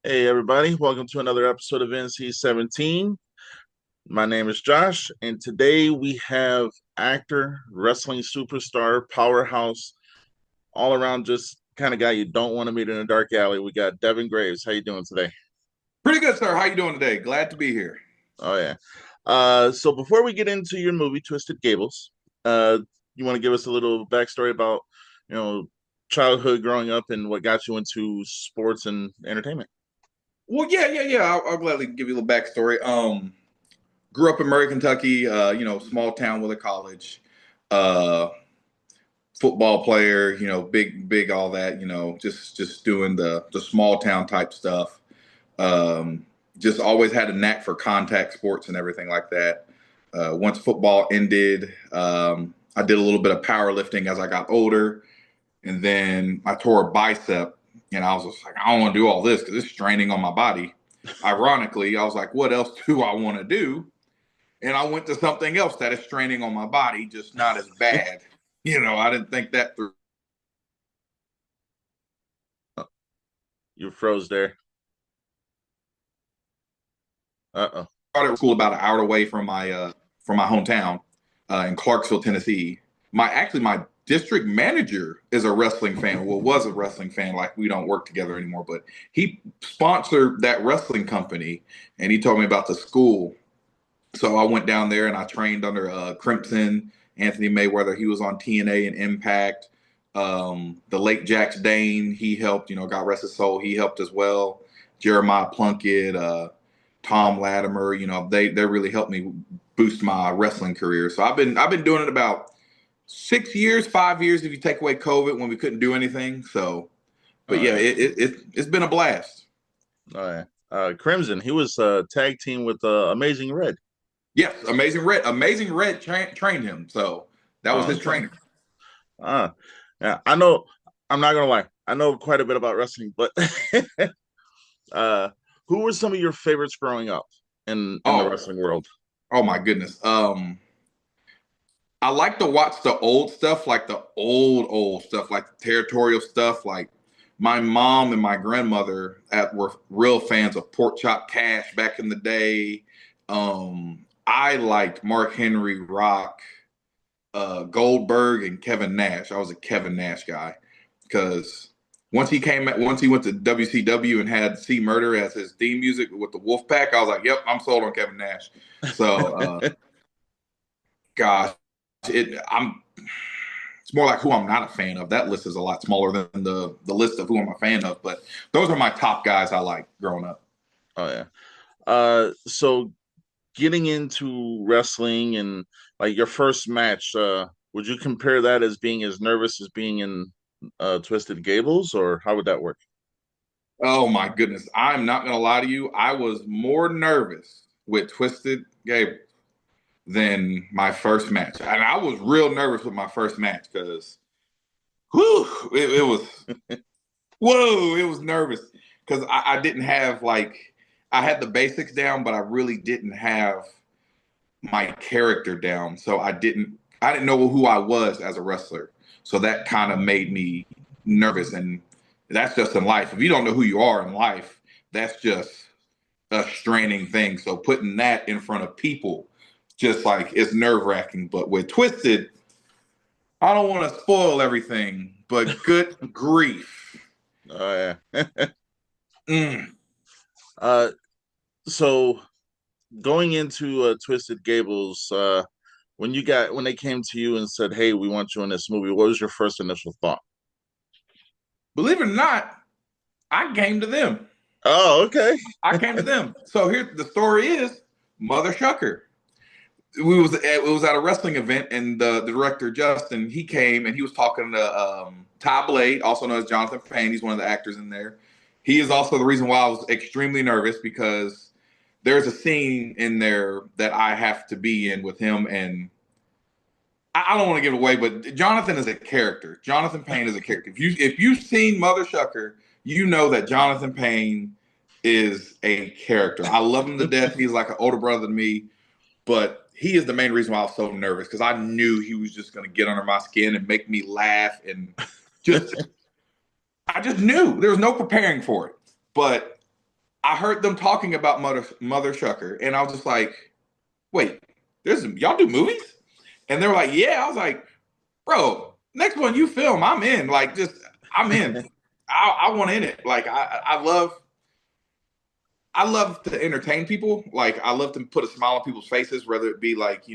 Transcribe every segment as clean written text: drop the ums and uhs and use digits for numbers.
Hey everybody, welcome to another episode of NC-17. My name is Josh, and today we have actor, wrestling superstar, powerhouse, all around just kind of guy you don't want to meet in a dark alley. We got Devin Graves. How you doing today? Pretty good, sir. How you doing today? Glad to be here. Oh yeah. So before we get into your movie, Twisted Gables, uh, you want to give us a little backstory about, you know, childhood growing up and what got you into sports and entertainment? Well, yeah. I'll gladly give you a little backstory. Grew up in Murray, Kentucky. Small town with a college. Uh, Football player. Big, all that. Just doing the small town type stuff. Um, just always had a knack for contact sports and everything like that. Once football ended, I did a little bit of powerlifting as I got older. And then I tore a bicep, and I was just like, I don't want to do all this because it's straining on my body. Ironically, I was like, what else do I want to do? And I went to something else that is straining on my body, just not as bad. I didn't think that through. You froze there. Uh-oh. Started school about an hour away from my hometown in Clarksville, Tennessee. My district manager is a wrestling fan. Well, was a wrestling fan. Like, we don't work together anymore, but he sponsored that wrestling company, and he told me about the school. So I went down there and I trained under Crimson, Anthony Mayweather. He was on TNA and Impact. The late Jax Dane, he helped. God rest his soul, he helped as well. Jeremiah Plunkett, Tom Latimer. They really helped me boost my wrestling career. So I've been doing it about 6 years, 5 years if you take away COVID when we couldn't do anything. So, but Oh yeah, yeah. it's been a blast. Oh yeah. Crimson, he was tag team with Amazing Red. Yes, Amazing Red trained him. So that was Oh, his okay. trainer. Uh, yeah, I know. I'm not gonna lie. I know quite a bit about wrestling, but uh, who were some of your favorites growing up in the Oh, wrestling world? oh my goodness. I like to watch the old stuff, like the old stuff, like the territorial stuff. Like, my mom and my grandmother were real fans of Pork Chop Cash back in the day. I liked Mark Henry, Rock, Goldberg, and Kevin Nash. I was a Kevin Nash guy because once he went to WCW and had C Murder as his theme music with the Wolfpack, I was like, yep, I'm sold on Kevin Nash. So, gosh, I'm it's more like who I'm not a fan of. That list is a lot smaller than the list of who I'm a fan of. But those are my top guys I like growing up. Oh yeah. So getting into wrestling and like your first match, would you compare that as being as nervous as being in Twisted Gables, or how would that work? Oh my goodness, I'm not gonna lie to you. I was more nervous with Twisted Gable than my first match, and I was real nervous with my first match because, whew, it was whoa, it was nervous because I didn't have like I had the basics down, but I really didn't have my character down. So I didn't know who I was as a wrestler. So that kind of made me nervous. And that's just in life. If you don't know who you are in life, that's just a straining thing. So putting that in front of people, just like, it's nerve wracking. But with Twisted, I don't want to spoil everything, but good grief. Oh yeah. Mm. uh, so going into Twisted Gables, when they came to you and said, "Hey, we want you in this movie," what was your first initial thought? Believe it or not, I came to them. Oh, okay. So here the story is, Mother Shucker. It was at a wrestling event, and the director Justin, he came and he was talking to Ty Blade, also known as Jonathan Payne. He's one of the actors in there. He is also the reason why I was extremely nervous because there's a scene in there that I have to be in with him, and I don't want to give it away, but Jonathan is a character. Jonathan Payne is a character. If you've seen Mother Shucker, you know that Jonathan Payne is a character. I love him to death. He's like an older brother to me, but he is the main reason why I was so nervous because I knew he was just going to get under my skin and make me laugh, and just I just knew there was no preparing for it. But I heard them talking about Mother Shucker, and I was just like, wait, y'all do movies? And they were like, yeah. I was like, bro, next one you film, I'm in. Like, just I'm in. I want in it. Like, I love to entertain people. Like, I love to put a smile on people's faces, whether it be like,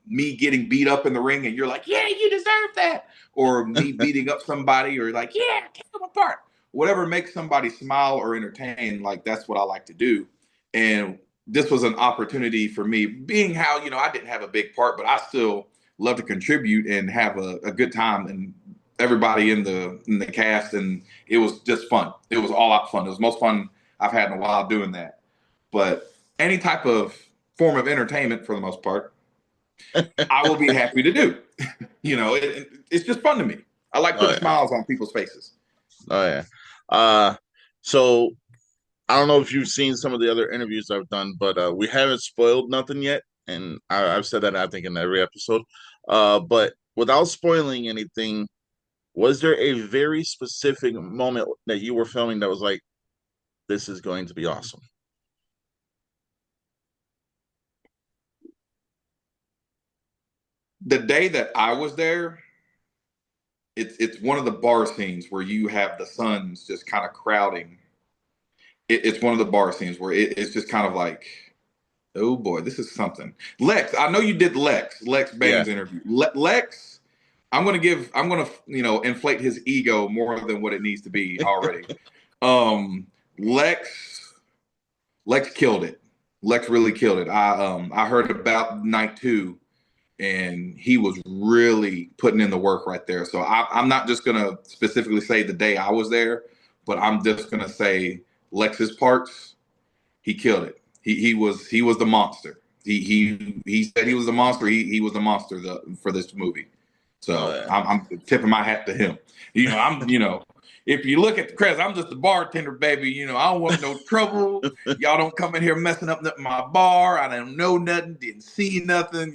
me getting beat up in the ring and you're like, yeah, you deserve that. Or me beating up somebody or like, yeah, tear them apart. Whatever makes somebody smile or entertain, like, that's what I like to do. And this was an opportunity for me, being how, I didn't have a big part, but I still love to contribute and have a good time. And everybody in the cast, and it was just fun. It was all out fun. It was the most fun I've had in a while doing that. But any type of form of entertainment, for the most part, I will be happy to do. It's just fun to me. I like Oh putting yeah, smiles on people's faces. oh yeah. Uh, so I don't know if you've seen some of the other interviews I've done, but we haven't spoiled nothing yet, and I've said that I think in every episode. But without spoiling anything, was there a very specific moment that you were filming that was like, this is going to be awesome? The day that I was there, it's one of the bar scenes where you have the sons just kind of crowding. It's one of the bar scenes where it's just kind of like, oh boy, this is something. Lex, I know you did Lex Yeah. Bane's interview. Lex, I'm gonna inflate his ego more than what it needs to be already. Um, Lex Lex killed it. Lex really killed it. I heard about night two, and he was really putting in the work right there. So I'm not just gonna specifically say the day I was there, but I'm just gonna say Lex's parts. He killed it. He was the monster. He said he was the monster. He was the monster for this movie. Oh So yeah. I'm tipping my hat to him. If you look at the credits, I'm just a bartender, baby. I don't want no trouble. Y'all don't come in here messing up my bar. I don't know nothing, didn't see nothing.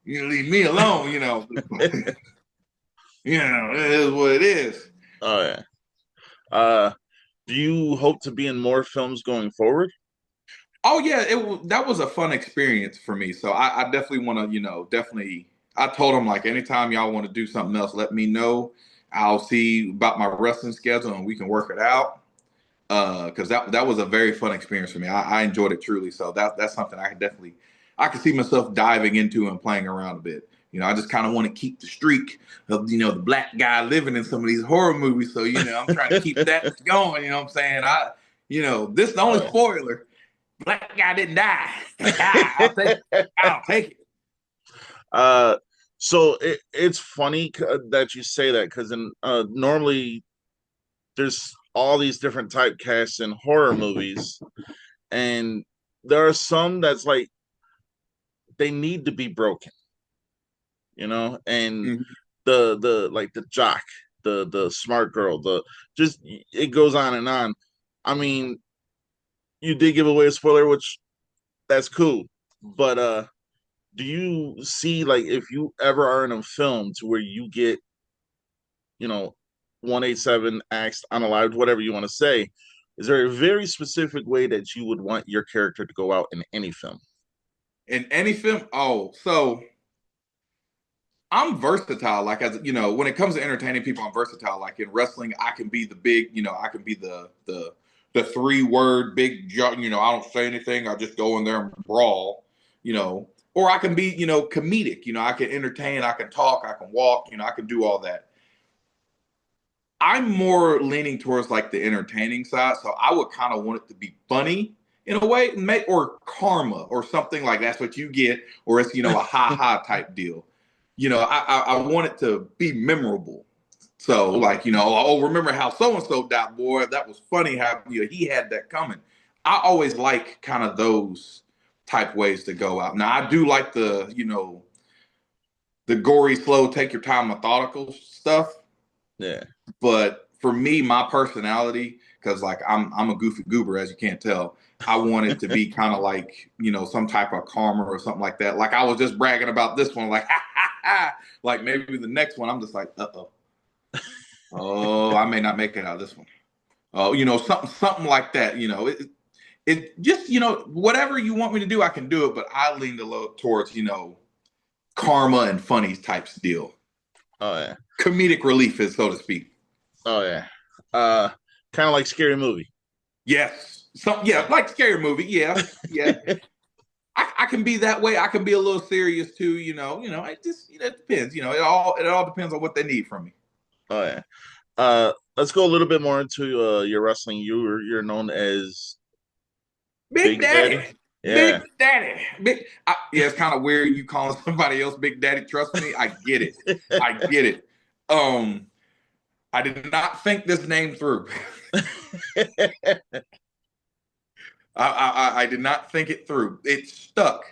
Leave me alone. It is what it is. Oh yeah. Uh, do you hope to be in more films going forward? Oh yeah, that was a fun experience for me. So I definitely want to, definitely. I told him like anytime y'all want to do something else, let me know. I'll see about my wrestling schedule and we can work it out. Because that was a very fun experience for me. I enjoyed it truly. So that's something I could see myself diving into and playing around a bit. I just kind of want to keep the streak of the black guy living in some of these horror movies. So I'm trying to keep that going. You know what I'm saying? This is the only Oh spoiler. Black guy didn't die. I'll take it. yeah. I'll take it. Uh, so it's funny that you say that because in normally there's all these different typecasts in horror movies, and there are some that's like they need to be broken, and Mhm. the like the jock, the smart girl, the just it goes on and on. I mean, you did give away a spoiler, which that's cool, but do you see like if you ever are in a film to where you get you know 187 axed unalived, whatever you want to say, is there a very specific way that you would want your character to go out in any film? In any film, so I'm versatile. Like as when it comes to entertaining people, I'm versatile. Like in wrestling, I can be the big, I can be the 3 word big. I don't say anything. I just go in there and brawl. Or I can be, comedic. I can entertain. I can talk. I can walk. I can do all that. I'm more leaning towards like the entertaining side, so I would kind of want it to be funny in a way, or karma or something like that's what you get, or it's a ha ha type deal. I want it to be memorable. So Okay. like oh, remember how so and so died, boy? That was funny how he had that coming. I always like kind of those type ways to go out. Now I do like the gory, slow, take your time, methodical stuff. Yeah. But for me, my personality, because like I'm a goofy goober, as you can't tell. I want it to be kind of like some type of karma or something like that. Like I was just bragging about this one, like ha ha ha. Like maybe the next one, I'm just like, oh, I may not make it out of this one. something like that. It just, whatever you want me to do, I can do it. But I lean a little towards, karma and funny types deal. Oh yeah. Comedic relief is, so to speak. Oh yeah. Uh, kind of like Scary Movie. Yes. Yeah, like scary movie. Yeah. Yeah. I can be that way. I can be a little serious too, it just, it depends. It all depends on what they need from me. Oh yeah. Let's go a little bit more into your wrestling. You're known as Big Big Daddy. Daddy. Big Yeah. Daddy. Yeah, it's kind of weird you calling somebody else Big Daddy. Trust me, I get it. I get it. I did not think this name through. I did not think it through. It stuck.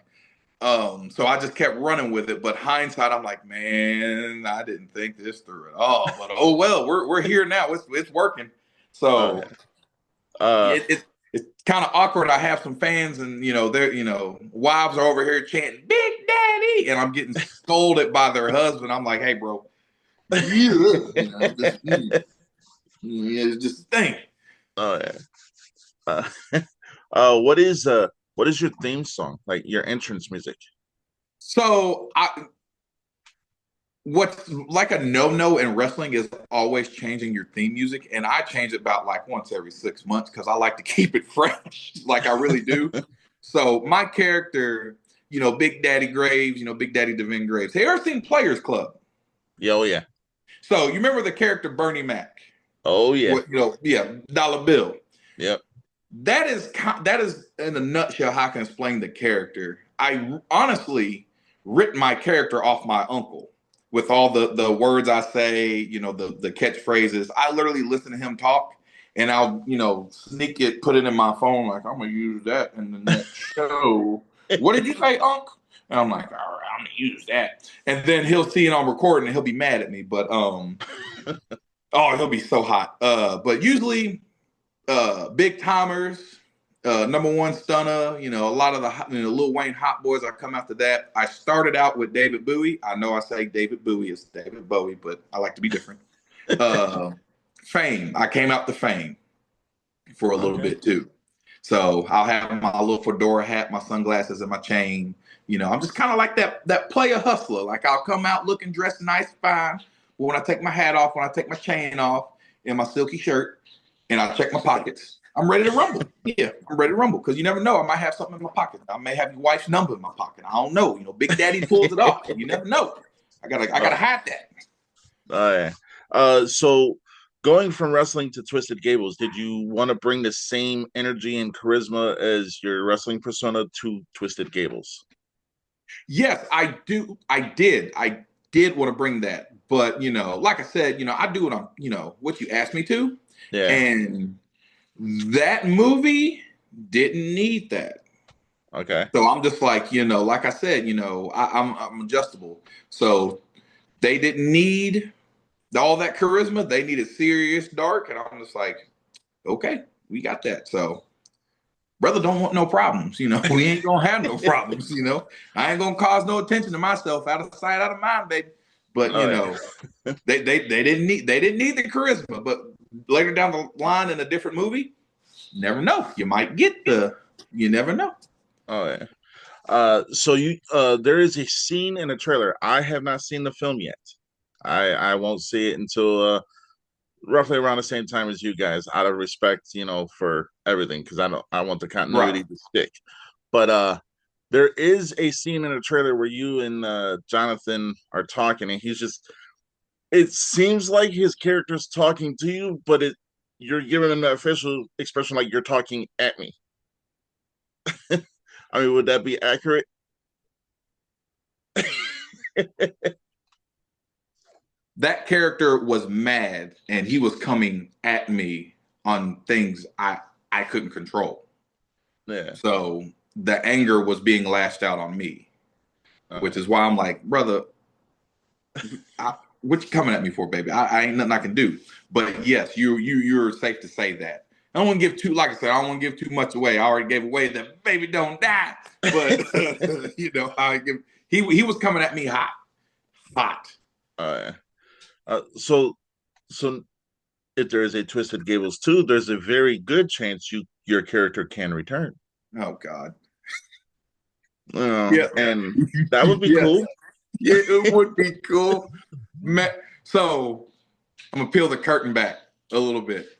So I just kept running with it. But hindsight, I'm like, man, I didn't think this through at all. But oh well, we're here now. It's working. Oh So yeah. Uh, it's kind of awkward. I have some fans, and they're wives are over here chanting "Big Daddy," and I'm getting scolded by their husband. I'm like, hey, bro, yeah, it's just a thing. oh yeah. Uh, what is your theme song? Like your entrance music? So what's like a no-no in wrestling is always changing your theme music, and I change it about like once every 6 months because I like to keep it fresh, like I really do. So my character, Big Daddy Graves, Big Daddy Devin Graves. Hey, ever seen Players Club? Yeah, oh yeah. So you remember the character Bernie Mac? Oh yeah. What yeah, Dollar Bill. Yep. That is in a nutshell how I can explain the character. I honestly ripped my character off my uncle with all the words I say, the catchphrases. I literally listen to him talk, and I'll sneak it, put it in my phone, like I'm gonna use that in the next show. What did you say, Unc? And I'm like, all right, I'm gonna use that. And then he'll see it on recording and he'll be mad at me. But oh, he'll be so hot. But usually big timers, number one stunner, a lot of the Lil Wayne hot boys. I come after that. I started out with David Bowie. I know I say David Bowie is David Bowie, but I like to be different. Uh, Fame. I came out to Fame for a little Okay. bit too. So I'll have my little fedora hat, my sunglasses, and my chain. I'm just kind of like that player hustler. Like I'll come out looking dressed nice, fine. But when I take my hat off, when I take my chain off, and my silky shirt, and I check my pockets, I'm ready to rumble. Yeah, I'm ready to rumble because you never know. I might have something in my pocket. I may have your wife's number in my pocket. I don't know. Big Daddy pulls it off. You never know. I gotta hide that. Yeah. So going from wrestling to Twisted Gables, did you want to bring the same energy and charisma as your wrestling persona to Twisted Gables? Yes, I do. I did want to bring that, but like I said, I do what what you asked me to, Yeah. and that movie didn't need that. Okay. So I'm just like, like I said, I'm adjustable. So they didn't need all that charisma. They needed serious dark, and I'm just like, okay, we got that. So brother don't want no problems. We ain't gonna have no problems. I ain't gonna cause no attention to myself. Out of sight, out of mind, baby. But Oh yeah. they didn't need the charisma. But later down the line in a different movie, never know. You might get you never know. Oh yeah. So you there is a scene in a trailer. I have not seen the film yet. I won't see it until roughly around the same time as you guys, out of respect, for everything, because I want the Right. continuity to stick. But there is a scene in a trailer where you and Jonathan are talking, and it seems like his character's talking to you, but you're giving him that official expression like you're talking at me. I mean, would that be accurate? That character was mad and he was coming at me on things I couldn't control. Yeah. So the anger was being lashed out on me, which is why I'm like, brother, what you coming at me for, baby? I ain't nothing I can do. But yes, you're safe to say that. I don't want to give too, like I said, I don't want to give too much away. I already gave away that baby don't die. But I give he was coming at me hot. Uh, so so if there is a Twisted Gables 2, there's a very good chance your character can return. Oh God. Yeah. And that would be Yeah. cool. Yeah, it would be cool. So I'm gonna peel the curtain back a little bit.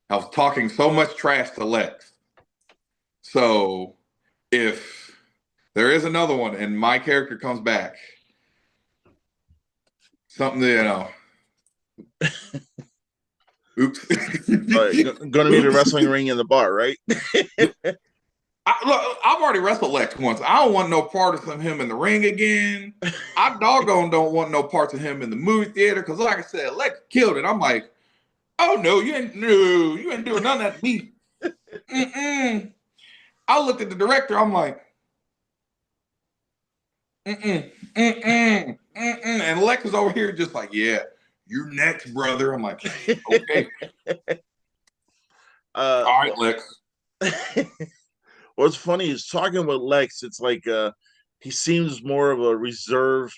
I was talking so much trash to Lex. So if there is another one and my character comes back, something that, oops. Gonna need a Oops. wrestling ring in the bar, right? Look, I've already wrestled Lex once. I don't want no part of him in the ring again. I doggone don't want no parts of him in the movie theater because, like I said, Lex killed it. I'm like, oh no, you ain't doing none of that to me. Mm-mm. I looked at the director. I'm like, mm-mm, mm-mm, mm-mm. And Lex was over here just like, yeah, you're next, brother. I'm like, okay. All right, Lex. What's funny is talking with Lex, it's like he seems more of a reserved,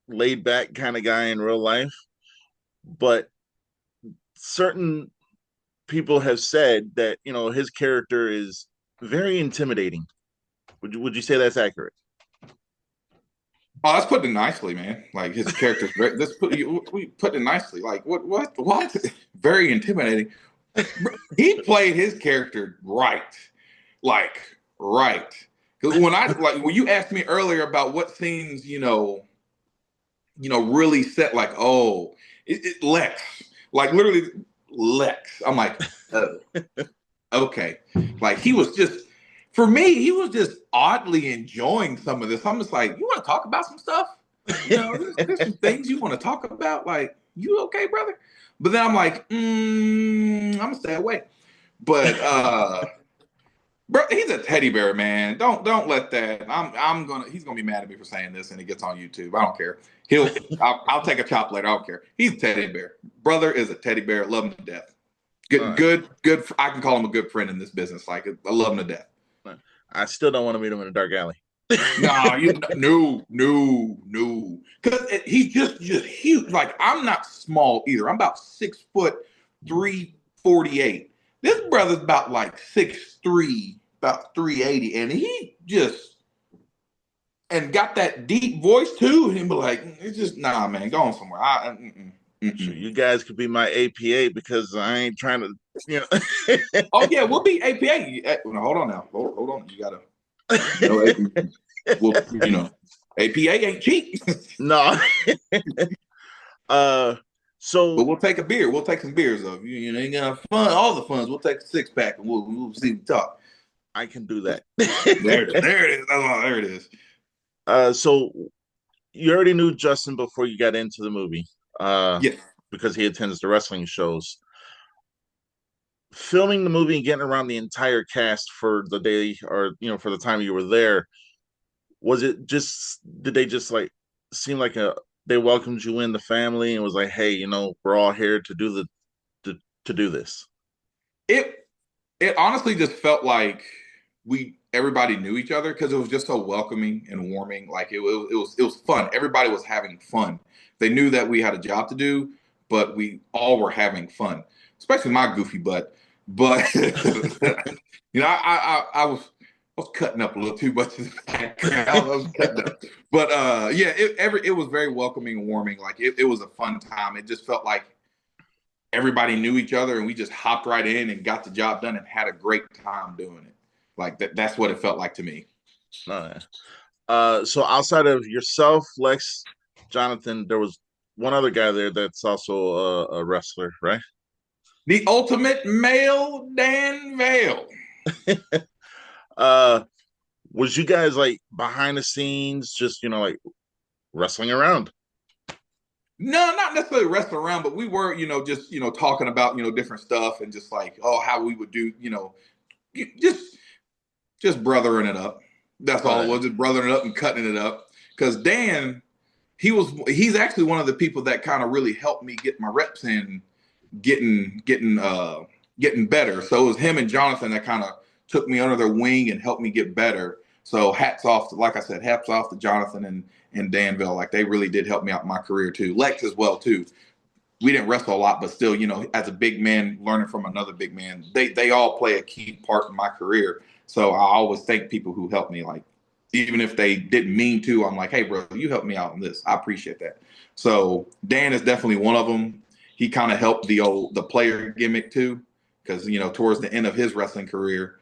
laid back kind of guy in real life, but certain people have said that, his character is very intimidating. Would you say that's accurate? Oh, that's putting it nicely, man. Like his character's very. We put it nicely. Like what? Very intimidating. He played his character right, like right. Because when you asked me earlier about what scenes, really set like, oh, Lex, like literally Lex. I'm like, oh, okay. Like he was just, for me, he was just oddly enjoying some of this. I'm just like, you want to talk about some stuff? There's some things you want to talk about. Like, you okay, brother? But then I'm like, I'm gonna stay away. But bro, he's a teddy bear, man. Don't let that. He's gonna be mad at me for saying this, and it gets on YouTube. I don't care. I'll take a chop later. I don't care. He's a teddy bear. Brother is a teddy bear. Love him to death. Good. I can call him a good friend in this business. Like I love him to death. I still don't want to meet him in a dark alley. No. Because he's just huge. Like I'm not small either. I'm about 6'3", 348. This brother's about like 6'3", about 380, and he just got that deep voice too. And he'd be like, "It's just nah, man, go on somewhere." Sure, you guys could be my APA because I ain't trying to. Oh yeah, we'll be APA. Hold on now. Hold on. You gotta. Well, APA ain't cheap. No. So, but we'll take a beer. We'll take some beers of you. Ain't gonna have fun. All the funds. We'll take a 6-pack and we'll see what talk. I can do that. There it is. There it is. So you already knew Justin before you got into the movie. Yeah. Because he attends the wrestling shows. Filming the movie and getting around the entire cast for the day, or for the time you were there, did they just like seem like they welcomed you in the family and was like, hey, we're all here to do to do this? It honestly just felt like everybody knew each other because it was just so welcoming and warming. Like it was fun. Everybody was having fun. They knew that we had a job to do, but we all were having fun, especially my goofy butt. But I was cutting up a little too much in the background. I was cutting up, but yeah, it was very welcoming and warming. Like it was a fun time. It just felt like everybody knew each other, and we just hopped right in and got the job done and had a great time doing it. Like that's what it felt like to me. So outside of yourself, Lex, Jonathan, there was one other guy there that's also a wrestler, right? The ultimate male Dan Vale. Was you guys like behind the scenes, just like wrestling around? No, not necessarily wrestling around, but we were, just talking about different stuff and just like how we would do, just brothering it up. That's all it was, just brothering it up and cutting it up. Because Dan, he's actually one of the people that kind of really helped me get my reps in, getting better. So it was him and Jonathan that kind of took me under their wing and helped me get better. So hats off to Jonathan and Danville. Like they really did help me out in my career too. Lex as well too. we didn't wrestle a lot, but still, as a big man learning from another big man, they all play a key part in my career. So I always thank people who helped me. Like, even if they didn't mean to, I'm like, hey, bro, you helped me out on this. I appreciate that. So Dan is definitely one of them. He kind of helped the player gimmick too, because towards the end of his wrestling career,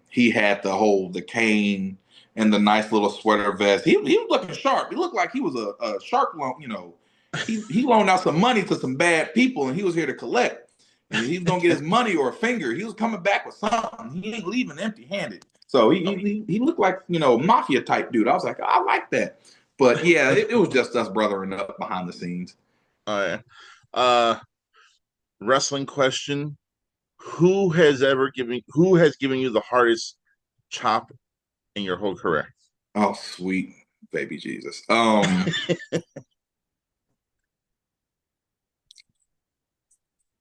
he had the cane and the nice little sweater vest. He was looking sharp. He looked like he was a shark loan. He loaned out some money to some bad people, and he was here to collect. And he was gonna get his money or a finger. He was coming back with something. He ain't leaving empty-handed. So he looked like mafia type dude. I was like, I like that. But yeah, it was just us brothering up behind the scenes. Oh yeah. Wrestling question: Who has given you the hardest chop in your whole career? Oh, sweet baby Jesus.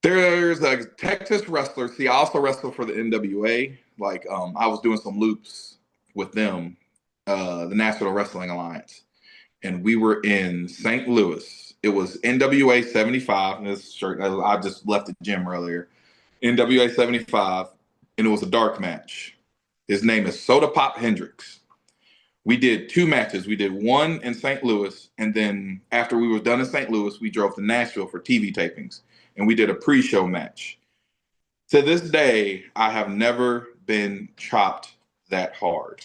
There's a Texas wrestler. See, I also wrestled for the NWA. Like, I was doing some loops with them, the National Wrestling Alliance, and we were in St. Louis. It was NWA 75. And this shirt, I just left the gym earlier. NWA 75, and it was a dark match. His name is Soda Pop Hendricks. We did two matches. We did one in St. Louis, and then after we were done in St. Louis, we drove to Nashville for TV tapings, and we did a pre-show match. To this day, I have never been chopped that hard.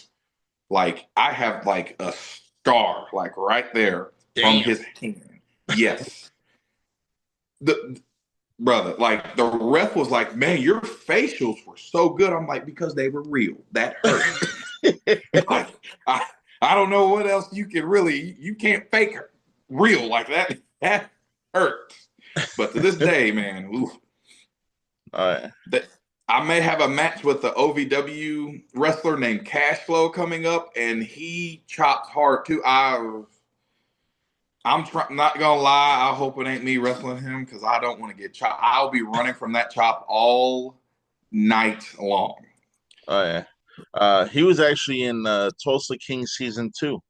Like, I have like a scar, like right there from Damn. his hand. Yes. The brother, like the ref was like, man, your facials were so good. I'm like, because they were real. That hurt. Like, I don't know what else you can't fake real like that. That hurts. But to this day, man, oof, Uh, that I may have a match with the OVW wrestler named Cashflow coming up, and he chops hard too. Not gonna lie. I hope it ain't me wrestling him because I don't want to get chopped. I'll be running from that chop all night long. oh yeah. He was actually in Tulsa King season 2.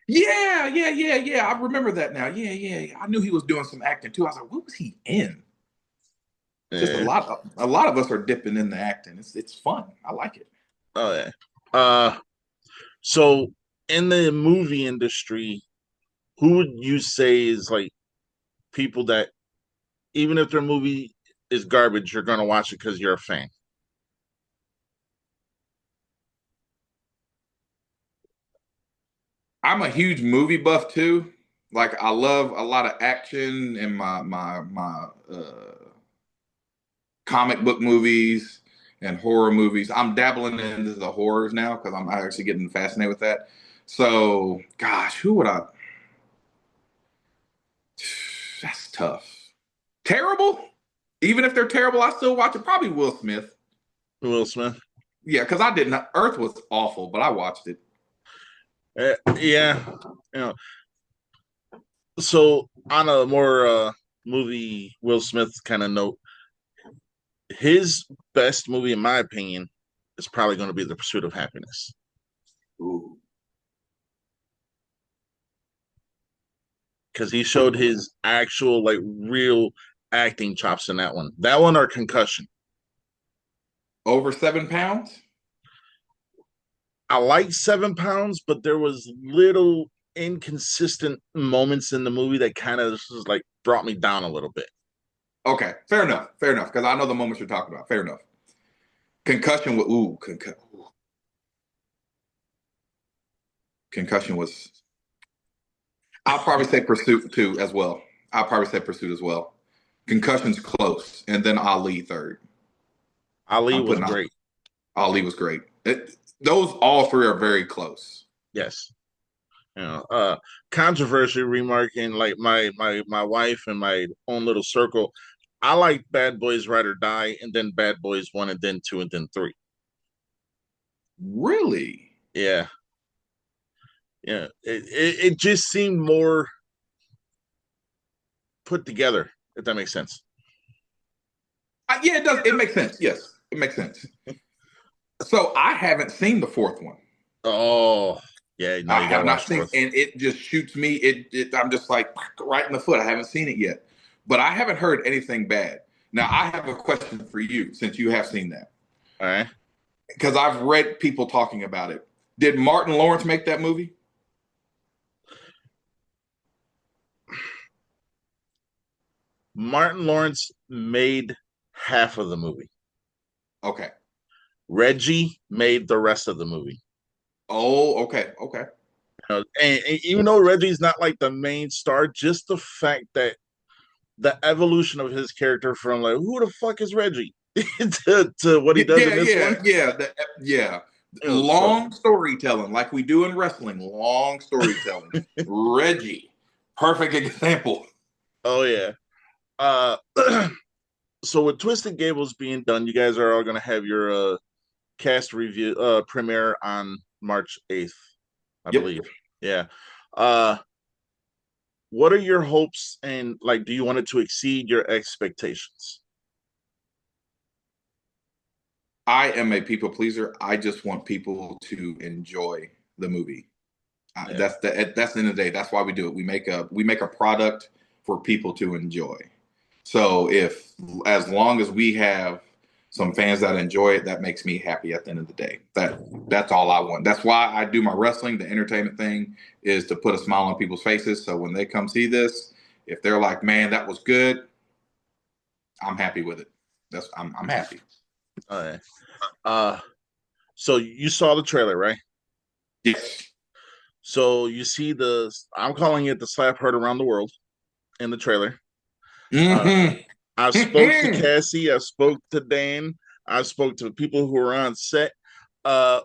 Yeah. I remember that now. Yeah. I knew he was doing some acting too. I was like, what was he in? Just Yeah. a lot of us are dipping in the acting. It's fun. I like it. Oh yeah. So in the movie industry, who would you say is like people that even if their movie is garbage, you're gonna watch it because you're a fan? I'm a huge movie buff too. Like, I love a lot of action in my comic book movies and horror movies. I'm dabbling into the horrors now because I'm actually getting fascinated with that. So, gosh, who would I? That's tough. Terrible? Even if they're terrible, I still watch it. Probably Will Smith. Will Smith. Yeah, because I didn't. Earth was awful, but I watched it. Yeah. You know, so on a more movie Will Smith kind of note, his best movie, in my opinion, is probably going to be The Pursuit of Happiness Ooh. because he showed his actual, like, real acting chops in that one. That one or Concussion. Over 7 pounds? I like 7 pounds, but there was little inconsistent moments in the movie that kind of just like brought me down a little bit. Okay, fair enough. Fair enough. Because I know the moments you're talking about. Fair enough. Concussion was. I'll probably say Pursuit too as well. I'll probably say Pursuit as well. Concussion's close, and then Ali third. Ali I'm was putting great. Ali was great. Those all three are very close. Yes. Controversy remark in like my wife and my own little circle. I like Bad Boys Ride or Die, and then Bad Boys 1, and then 2, and then 3. Really? Yeah, yeah. It just seemed more put together, if that makes sense. Yeah, it does. It makes sense. Yes, it makes sense. So I haven't seen the fourth one. Oh. Yeah, no, I you gotta have not watch seen, both. and it just shoots me. I'm just like right in the foot. I haven't seen it yet, but I haven't heard anything bad. Now I have a question for you, since you have seen that, All right. because I've read people talking about it. Did Martin Lawrence make that movie? Martin Lawrence made half of the movie. Okay. Reggie made the rest of the movie. Oh, okay, okay. And even though Reggie's not like the main star, just the fact that the evolution of his character from like who the fuck is Reggie to what he does in Yeah, this yeah, one, yeah, yeah. it was so. Long storytelling, like we do in wrestling. Long storytelling. Reggie, perfect example. Oh yeah. Uh, so with Twisted Gables being done, you guys are all gonna have your cast review premiere on March 8th, I Yep. believe. Yeah. Uh, what are your hopes and like? Do you want it to exceed your expectations? I am a people pleaser. I just want people to enjoy the movie. Yeah. That's the end of the day. That's why we do it. We make a product for people to enjoy. So if as long as we have some fans that enjoy it, that makes me happy at the end of the day. That's all I want. That's why I do my wrestling. The entertainment thing is to put a smile on people's faces. So when they come see this, if they're like, "Man, that was good," I'm happy with it. I'm happy. All right. Uh, so you saw the trailer, right? Yes. So you see the I'm calling it the slap heard around the world in the trailer. Uh, Mm-hmm. I spoke to Cassie, I spoke to Dan, I spoke to people who are on set. Uh,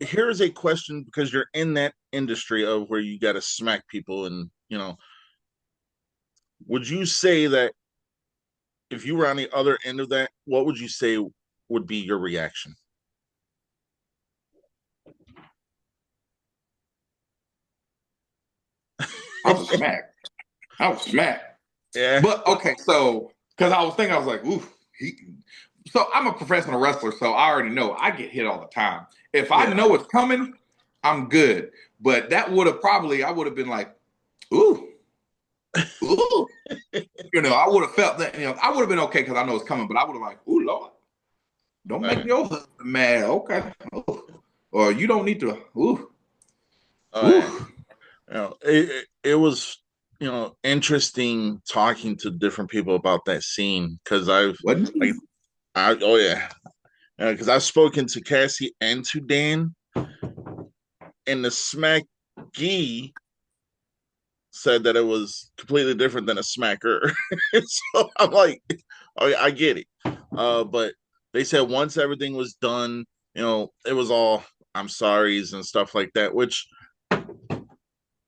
Here's a question because you're in that industry of where you got to smack people, and would you say that if you were on the other end of that, what would you say would be your reaction? I was smacked. I was smacked. Yeah, But okay, so because I was thinking, I was like, ooh, he. So I'm a professional wrestler, so I already know I get hit all the time. If I yeah, know it's coming, I'm good. But that would have I would have been like, ooh, ooh. I would have felt that, I would have been okay because I know it's coming, but I would have like, ooh, Lord, don't make right. your husband mad. Okay. Ooh. Or you don't need to, ooh, Oh yeah. ooh. It was interesting talking to different people about that scene because Wasn't like he? I oh yeah because I've spoken to Cassie and to Dan, and the smack Gee said that it was completely different than a smacker. So I'm like, oh yeah, I get it. But they said once everything was done, it was all I'm sorry's and stuff like that, which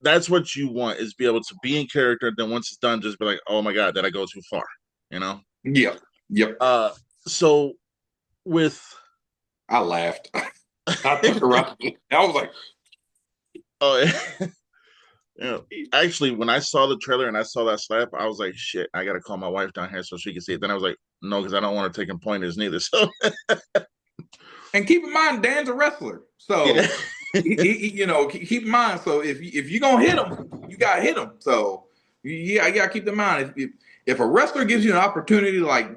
that's what you want is be able to be in character. Then once it's done, just be like, oh my god, did I go too far? You know. Yep. Yep. So with I laughed. I took her out. I was like, oh actually when I saw the trailer and I saw that slap, I was like, shit, I gotta call my wife down here so she can see it. Then I was like, no, because I don't want her taking pointers neither. So and keep in mind, Dan's a wrestler, yeah, so keep in mind. So if you're gonna hit him, you gotta hit him. So yeah, you gotta keep in mind if a wrestler gives you an opportunity to like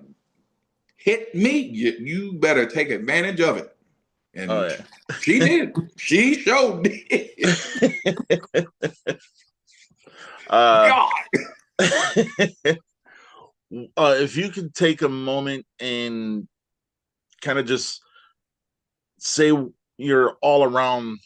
hit me, you better take advantage of it. oh And yeah. she did. She showed did. uh, God. if you could take a moment and kind of just say your all around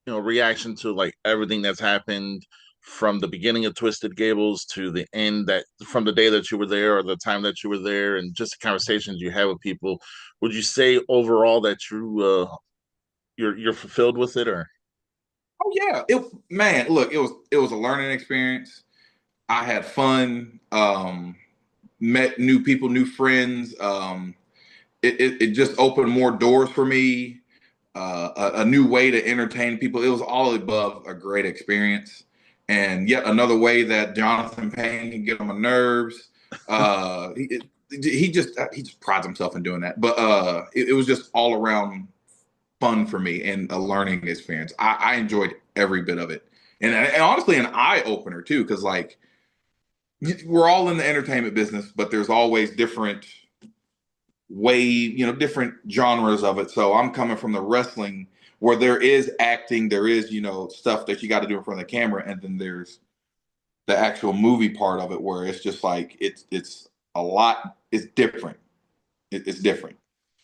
reaction to like everything that's happened from the beginning of Twisted Gables to the end, that from the day that you were there or the time that you were there, and just the conversations you had with people, would you say overall that you're fulfilled with it? Or Oh yeah. Man, look, it was a learning experience. I had fun. Met new people, new friends. It just opened more doors for me. A new way to entertain people. It was all above a great experience, and yet another way that Jonathan Payne can get on my nerves. He just prides himself in doing that. But it was just all around fun for me and a learning experience. I enjoyed every bit of it, and honestly, an eye opener too, because like we're all in the entertainment business, but there's always different different genres of it. So I'm coming from the wrestling where there is acting, there is stuff that you got to do in front of the camera, and then there's the actual movie part of it where it's just like it's a lot. It's different. It's different.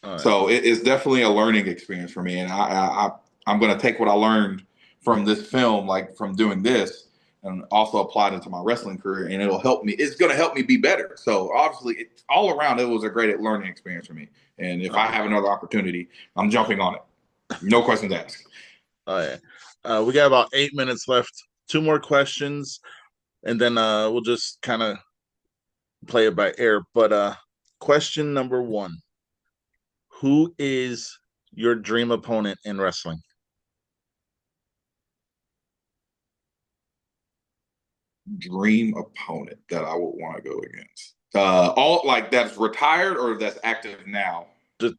All right. So it's definitely a learning experience for me, and I'm going to take what I learned from this film, like from doing this, and also apply it into my wrestling career, and it'll help me. It's going to help me be better. So obviously, all around, it was a great learning experience for me. And if All I right. have another opportunity, I'm jumping on it. No questions asked. All right. We got about 8 minutes left. Two more questions, and then we'll just kind of play it by ear. But question number one: who is your dream opponent in wrestling? Dream opponent that I would want to go against. All like that's retired or that's active now. Just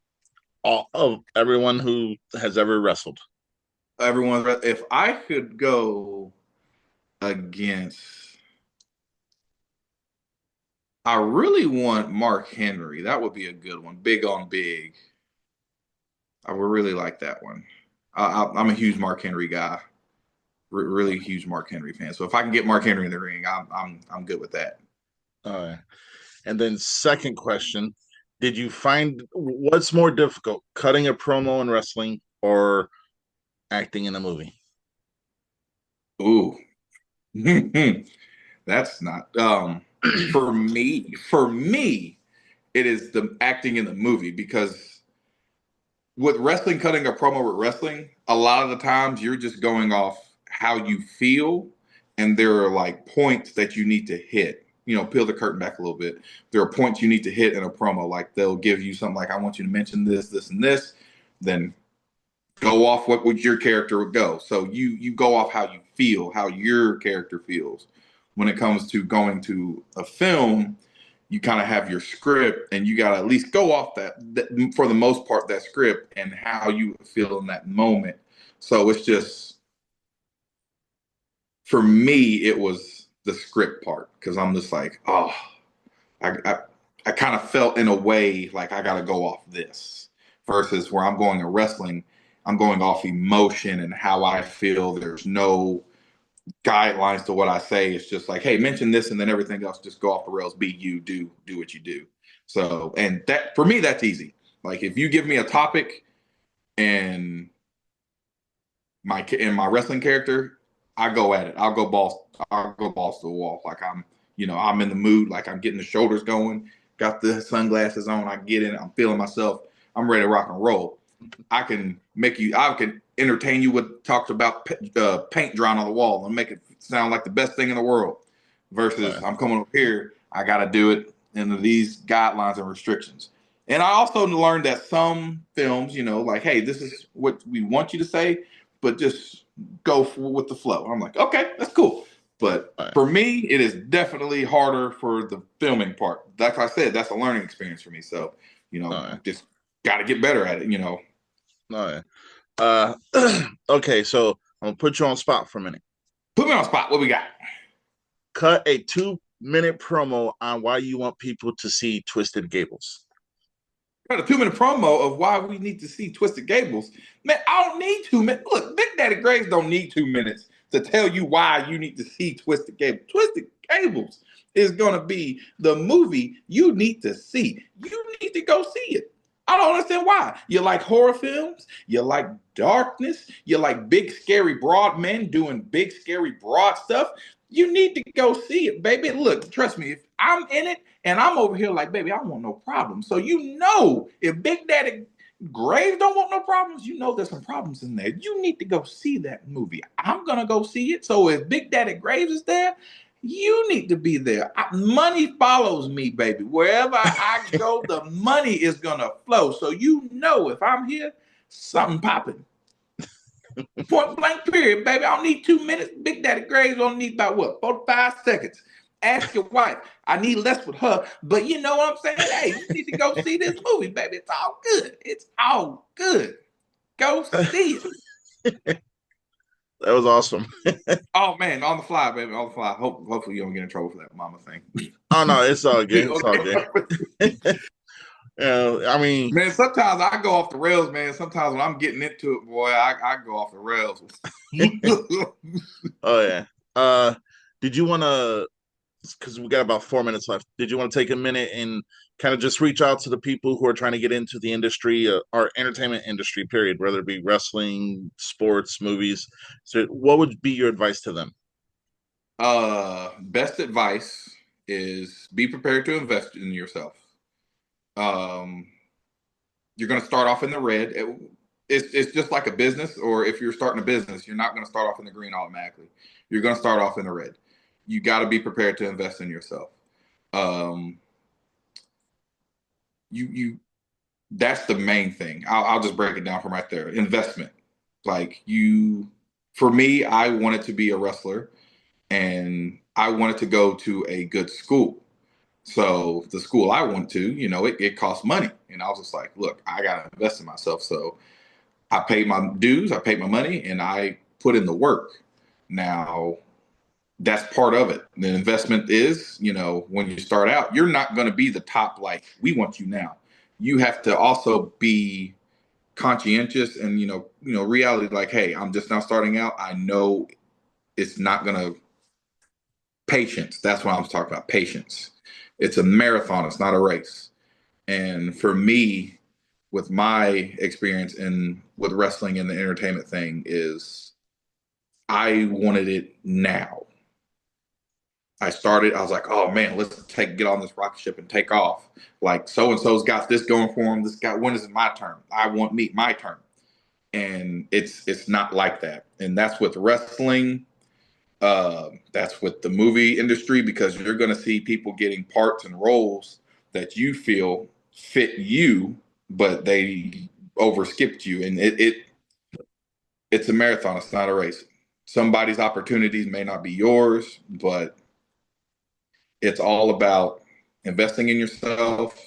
all of everyone who has ever wrestled. Everyone, if I could go against, I really want Mark Henry. That would be a good one. Big on big. I would really like that one. I'm a huge Mark Henry guy. Really huge Mark Henry fan. So if I can get Mark Henry in the ring, I'm good with that. All right. And then second question, did you find what's more difficult, cutting a promo in wrestling or acting in a movie? Ooh, that's not for me. For me, it is the acting in the movie because with wrestling, cutting a promo with wrestling, a lot of the times you're just going off how you feel, and there are like points that you need to hit. Peel the curtain back a little bit. There are points you need to hit in a promo. Like they'll give you something like, "I want you to mention this, this, and this." Then go off what would your character would go. So you go off how you feel, how your character feels. When it comes to going to a film, you kind of have your script and you got to at least go off that for the most part, that script and how you feel in that moment. So it's just, for me, it was the script part because I'm just like, oh, I, I, I kind of felt in a way like I got to go off this versus where I'm going to wrestling. I'm going off emotion and how I feel. There's no guidelines to what I say. It's just like, hey, mention this, and then everything else just go off the rails. Be you, do what you do. So, and that for me, that's easy. Like if you give me a topic and my wrestling character, I go at it. I'll go balls to the wall. Like I'm in the mood. Like I'm getting the shoulders going. Got the sunglasses on. I get in. I'm feeling myself. I'm ready to rock and roll. I can entertain you with talks about paint drying on the wall and make it sound like the best thing in the world. All Versus right. I'm coming up here, I got to do it into these guidelines and restrictions. And I also learned that some films, like, hey, this is what we want you to say, but just with the flow. I'm like, okay, that's cool. But All right. for me, it is definitely harder for the filming part. Like I said, that's a learning experience for me. So, All right. just got to get better at it. All right. Uh, okay, so I'm gonna put you on spot for a minute. Put me on the spot. What we got? Cut a 2 minute promo on why you want people to see Twisted Gables. Got a 2 minute promo of why we need to see Twisted Gables. Man, I don't need 2 minutes. Look, Big Daddy Graves don't need 2 minutes to tell you why you need to see Twisted Gables. Twisted Gables is going to be the movie you need to see. You need to go see it. I don't understand why. You like horror films, you like darkness, you like big, scary, broad men doing big, scary, broad stuff. You need to go see it, baby. Look, trust me, if I'm in it and I'm over here like, baby, I want no problems. So if Big Daddy Graves don't want no problems, there's some problems in there. You need to go see that movie. I'm gonna go see it. So if Big Daddy Graves is there, you need to be there. Money follows me, baby. Wherever I go, the money is gonna flow. So if I'm here, something popping. Point blank period, baby. I don't need 2 minutes. Big Daddy Graves don't need about what? 4 to 5 seconds. Ask your wife. I need less with her. But you know what I'm saying? Hey, you need to go see this movie, baby. It's all good. It's all good. Go That see it. was awesome. Oh man, on the fly, baby, on the fly. Hopefully you don't get in trouble for that mama thing. Oh no, it's all good. It's all good. Okay. I mean, Man, sometimes I go off the rails, man. Sometimes when I'm getting into it, boy, I go off the rails. oh yeah. Uh, did you want to? Because we got about 4 minutes left. Did you want to take a minute and kind of just reach out to the people who are trying to get into the industry, our entertainment industry, period, whether it be wrestling, sports, movies? So, what would be your advice to them? Best advice is be prepared to invest in yourself. Um, you're going to start off in the red. It's just like a business, or if you're starting a business, you're not going to start off in the green automatically. You're going to start off in the red. You got to be prepared to invest in yourself. Um, you that's the main thing. I'll just break it down from right there. Investment. Like you, for me, I wanted to be a wrestler and I wanted to go to a good school. So the school I went to, it cost money. And I was just like, look, I got to invest in myself. So I paid my dues, I paid my money, and I put in the work. Now, that's part of it. The investment is, when you start out, you're not going to be the top like we want you now. You have to also be conscientious and reality like, hey, I'm just now starting out. I know it's not going to patience. That's what I was talking about. Patience. It's a marathon. It's not a race. And for me, with my experience in with wrestling and the entertainment thing, is I wanted it now. I was like, oh man, let's get on this rocket ship and take off. Like so and so's got this going for him. This guy, when is it my turn? I want my turn. And it's not like that. And that's with wrestling. That's with the movie industry because you're going to see people getting parts and roles that you feel fit you, but they overskipped you, and it's a marathon. It's not a race. Somebody's opportunities may not be yours, but it's all about investing in yourself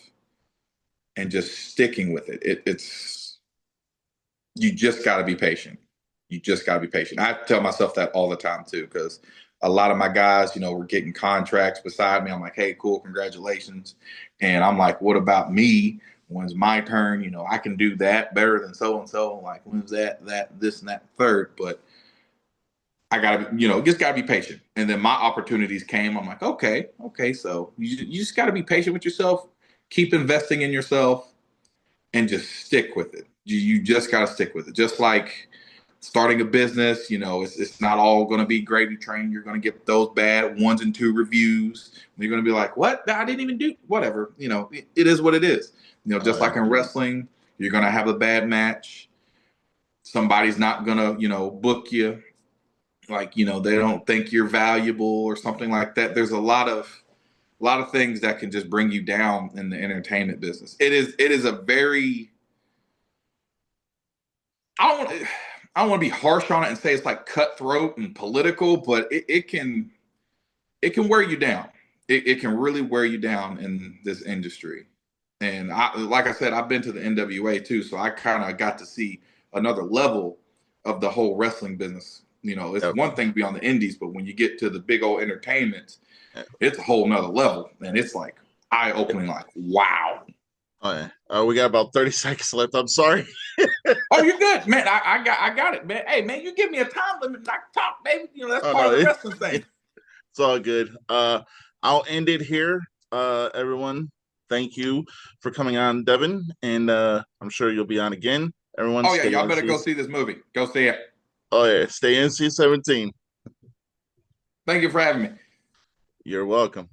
and just sticking with it. It's you just got to be patient. You just got to be patient. I tell myself that all the time too, because a lot of my guys, were getting contracts beside me. I'm like, hey, cool, congratulations. And I'm like, what about me? When's my turn? I can do that better than so and so. Like, when's this and that third? But I gotta, just gotta be patient. And then my opportunities came. I'm like, okay. So you just gotta be patient with yourself. Keep investing in yourself and just stick with it. You just got to stick with it. Just like starting a business, it's not all going to be gravy train. You're going to get those bad 1 and 2 reviews. You're going to be like, what? I didn't even do whatever. It is what it is. Oh Just yeah, like in wrestling, you're going to have a bad match. Somebody's not going to, book you. Like, they don't think you're valuable or something like that. There's a lot of things that can just bring you down in the entertainment business. It is a very I don't want to, I don't want to be harsh on it and say it's like cutthroat and political, but it can wear you down. It can really wear you down in this industry. And like I said, I've been to the NWA too, so I kind of got to see another level of the whole wrestling business. It's yep. one thing to be on the indies, but when you get to the big old entertainment, it's a whole nother level, and it's like eye opening. Like, wow. Oh yeah. We got about 30 seconds left. I'm sorry. Oh, you're good, man. I got it, man. Hey, man, you give me a time limit, and I can talk, baby. That's Oh part no, of the wrestling thing. it's all good. I'll end it here. Everyone, thank you for coming on, Devin, and I'm sure you'll be on again. Everyone, Oh yeah, stay y'all better NC. go see this movie. Go see it. Oh yeah, stay NC-17. Thank you for having me. You're welcome.